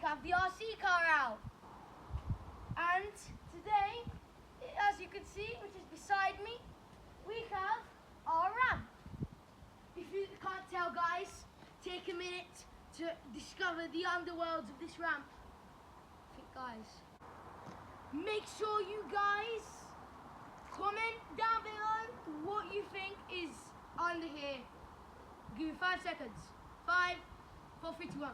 have the RC car out. And today, as you can see, which is beside me, we have our ramp. If you can't tell, guys, take a minute to discover the underworlds of this ramp. Guys, make sure you guys comment down below what you think is under here. Give me 5 seconds. 5, 4, 3, 2, 1.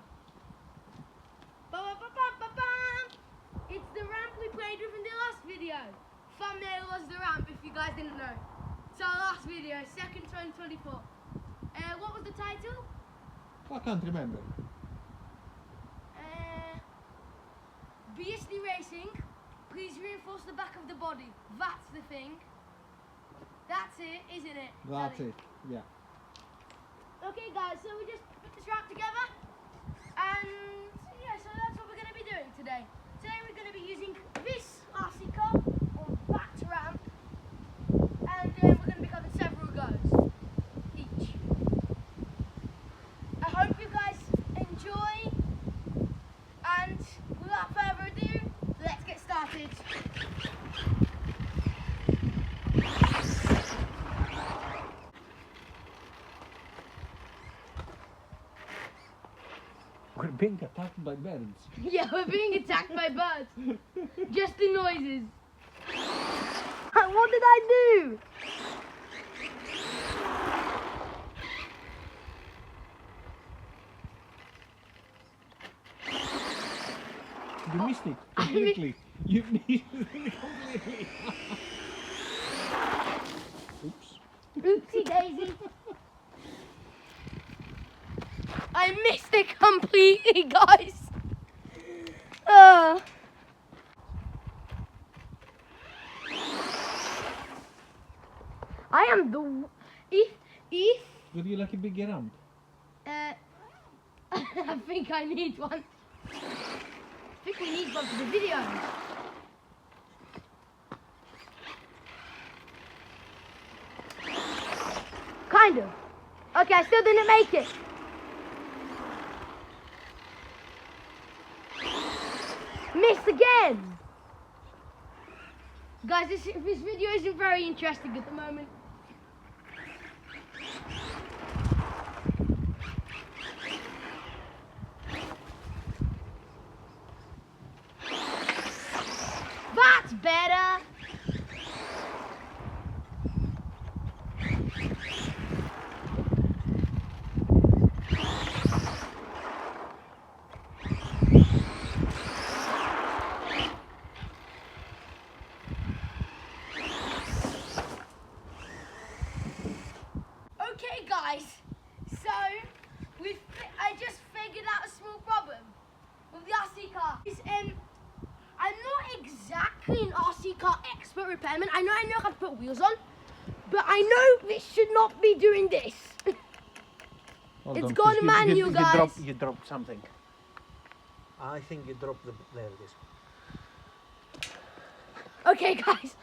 It's the ramp we played with in the last video. Thumbnail was the ramp, if you guys didn't know. It's our last video, 2nd 2024. What was the title? I can't remember. Beastly Racing. Please reinforce the back of the body. That's the thing. That's it, isn't it? That's it, yeah. Okay guys, so we just put this ramp together. And yeah, so that's what we're going to be doing today. Today we're going to be using this RC car on that ramp. And we're going to be having several goes each. I hope you guys enjoy. And without further ado, let's get started. We're being attacked by birds. Yeah, we're being attacked by birds. Just the noises. What did I do? You missed it completely. You missed it completely. Oops. Oopsie daisy. I missed it completely, guys. I am the... If... Would you like a bigger ramp? I think I need one. I think we need one for the video. Kind of. Okay, I still didn't make it. Missed again. Guys, this video isn't very interesting at the moment. That's better. Okay guys, so I just figured out a small problem with the RC car. I'm not exactly an RC car expert repairman. I know how to put wheels on, but I know this should not be doing this. It's got a manual, guys. You dropped something. I think you dropped there it is. Okay guys,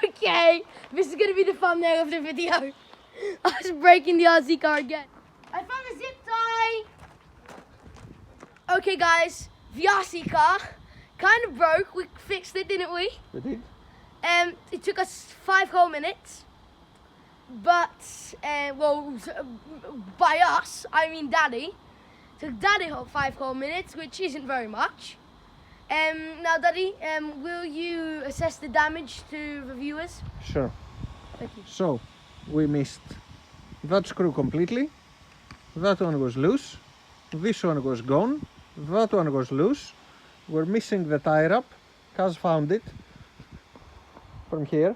okay, this is going to be the thumbnail of the video. I was breaking the RC car again. I found a zip tie. Okay guys, the RC car kind of broke. We fixed it, didn't we? We did. It took us 5 whole minutes. But, well, by us, I mean Daddy. It took Daddy 5 whole minutes, which isn't very much. Now Daddy, will you assess the damage to the viewers? Sure. Thank you. So, we missed that screw completely. That one was loose. This one was gone. That one was loose. We're missing the tie wrap. Kaz found it from here.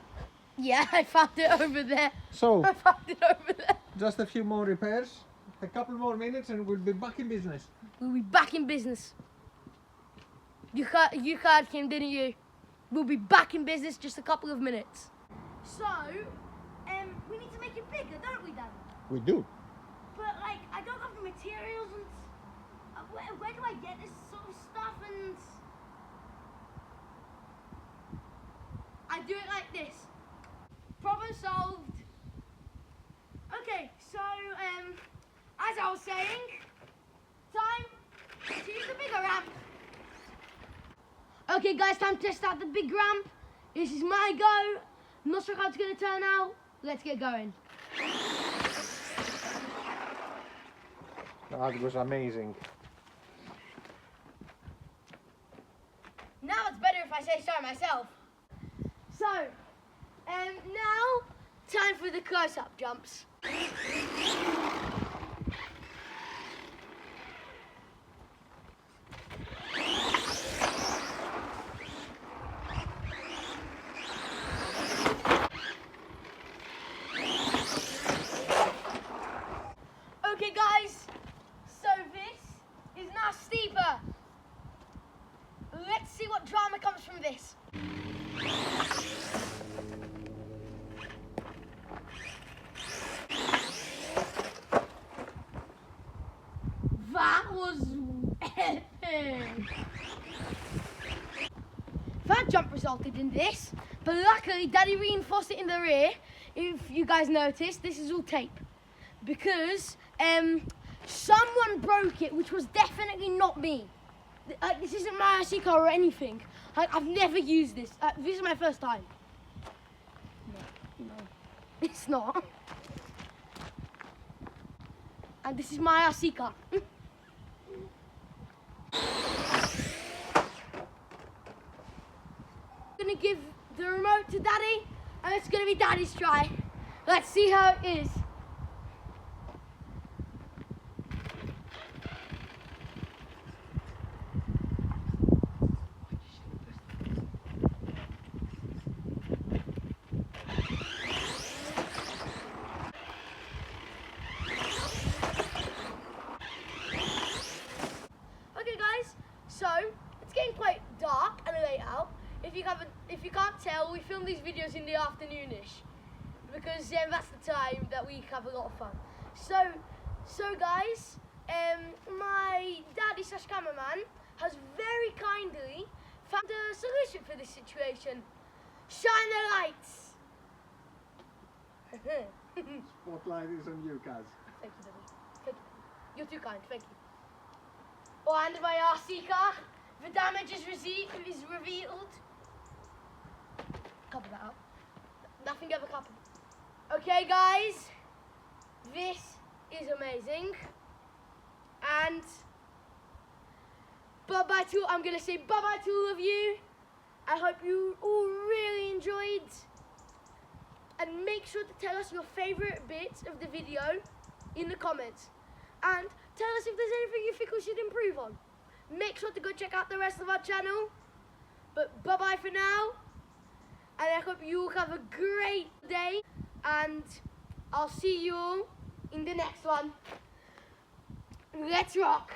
Yeah, I found it over there. So, I found it over there. just a few more repairs, a couple more minutes and we'll be back in business. We'll be back in business. You heard him, didn't you? We'll be back in business just a couple of minutes. So, we need to make it bigger, don't we, Dad? We do. But, like, I don't have the materials and... where do I get this sort of stuff and... I do it like this. Problem solved. Okay, so, as I was saying, time to use the bigger ramp. Okay guys, time to test out the big ramp. This is my go. Not sure how it's going to turn out. Let's get going. That was amazing. Now it's better if I say so myself. So, now, time for the close-up jumps. Okay guys, so this is now steeper. Let's see what drama comes from this. That was epic. That jump resulted in this, but luckily Daddy reinforced it in the rear. If you guys noticed, this is all tape. Because someone broke it, which was definitely not me. This isn't my RC car or anything. I've never used this. This is my first time. No, it's not. And this is my RC car. I'm gonna give the remote to Daddy, and it's gonna be Daddy's try. Let's see how it is. So it's getting quite dark and late out. If you can't tell, we film these videos in the afternoonish because that's the time that we have a lot of fun. So guys, my daddy / cameraman has very kindly found a solution for this situation. Shine the lights. Spotlight is on you, Kaz. Thank you, Daddy. Thank you. You're too kind. Thank you. Oh, and my RC car. The damage is revealed. Cover that up. Nothing ever happened. Okay, guys. This is amazing. And bye-bye to, I'm going to say bye-bye to all of you. I hope you all really enjoyed. And make sure to tell us your favourite bits of the video in the comments. And tell us if there's anything you think we should improve on. Make sure to go check out the rest of our channel. But bye-bye for now. And I hope you all have a great day. And I'll see you all in the next one. Let's rock.